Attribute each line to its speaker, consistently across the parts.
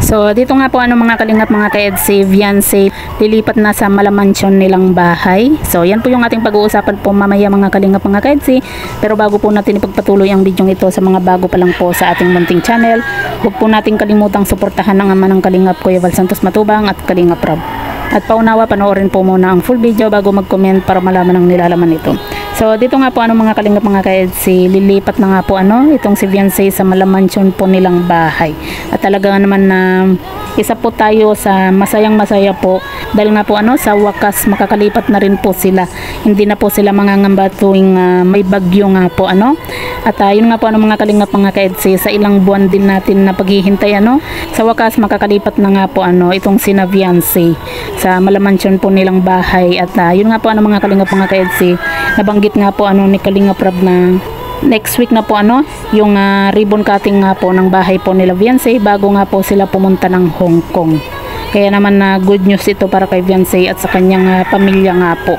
Speaker 1: So dito nga po mga kalingap mga ka-EDC, Viancy lilipat na sa malamansyon nilang bahay. So yan po yung ating pag-uusapan po mamaya mga kalingap mga ka-EDC. Pero bago po natin ipagpatuloy ang video ito sa mga bago pa lang po sa ating munting channel, huwag po natin kalimutang suportahan ng ama ng kalingap Kuya Val Santos Matubang at Kalingap Rob. At paunawa, panoorin po muna ang full video bago mag-comment para malaman ang nilalaman nito. So dito nga po mga kalingap mga ka-EDC, lilipat na nga po itong si Viancy sa malamansyon po nilang bahay. At talaga naman na isa po tayo sa masayang masaya po dahil nga po sa wakas makakalipat na rin po sila. Hindi na po sila mangangamba tuwing may bagyo nga po At yun nga po mga kalingap mga ka-EDC, sa ilang buwan din natin na paghihintay sa wakas makakalipat na nga po itong sina Viancy sa malamansyon po nilang bahay. At yun nga po mga kalingap mga ka-EDC, nabanggit nga po ni Kalingap Rob na next week na po yung ribbon cutting nga po ng bahay po nila Viancy bago nga po sila pumunta ng Hong Kong. Kaya naman good news ito para kay Viancy at sa kanyang pamilya nga po.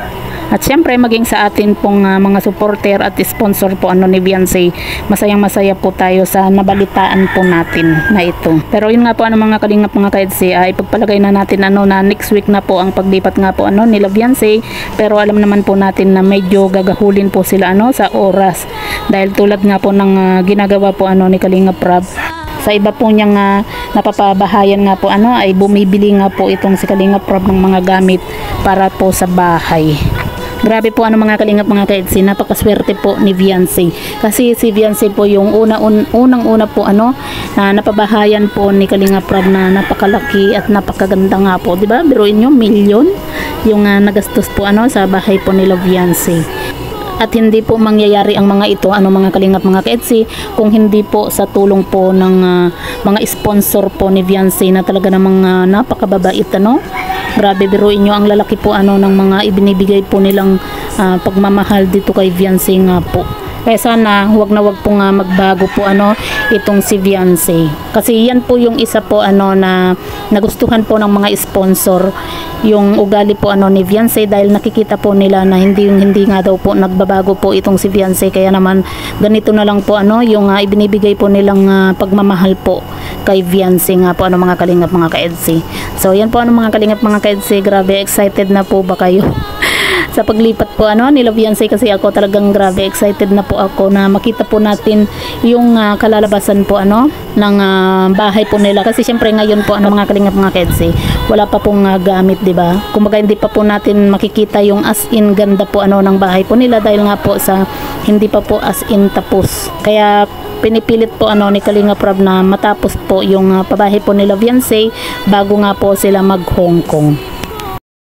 Speaker 1: At syempre maging sa atin pong mga supporter at sponsor po ni Viancy, masayang masaya po tayo sa nabalitaan po natin na ito. Pero yun nga po mga kalingap mga ka-EDC, ipagpalagay na natin na next week na po ang paglipat nga po nila Viancy. Pero alam naman po natin na medyo gagahulin po sila sa oras. Dahil tulad nga po ng ginagawa po ni Kalingap Rob, sa iba po niyang napapabahayan nga po ay bumibili nga po itong si Kalingap Rob ng mga gamit para po sa bahay. Grabe po mga kalingap mga ka-EDC, napakaswerte po ni Viancy. Kasi si Viancy po yung unang-una po na napabahayan po ni Kalingap Rob na napakalaki at napakaganda nga po. Diba? Biruin nyo, milyon yung nagastos po sa bahay po nila Viancy. At hindi po mangyayari ang mga ito mga kalingap mga ka-EDC kung hindi po sa tulong po ng mga sponsor po ni Viancy na talaga namang napakababait Grabe, biruin nyo ang lalaki po ng mga ibinibigay po nilang pagmamahal dito kay Viancy nga po. Kaya sana wag na wag po nga magbago po itong si Viancy. Kasi yan po yung isa po na nagustuhan po ng mga sponsor, yung ugali po ni Viancy, dahil nakikita po nila na hindi nga daw po nagbabago po itong si Viancy. Kaya naman ganito na lang po yung ibinibigay po nilang pagmamahal po kay Viancy nga po mga kalingap mga ka-EDC. So yan po mga kalingap mga ka-EDC, grabe excited na po ba kayo sa paglipat po nila Viancy? Kasi ako talagang grabe excited na po ako na makita po natin yung kalalabasan po ng bahay po nila. Kasi syempre ngayon po mga kalingap mga ka-EDC, wala pa pong gamit, diba? Kumbaga hindi pa po natin makikita yung as in ganda po ng bahay po nila dahil nga po sa hindi pa po as in tapos. Kaya pinipilit po ni Kalingap Rob na matapos po yung pabahay po nila Viancy bago nga po sila mag Hong Kong.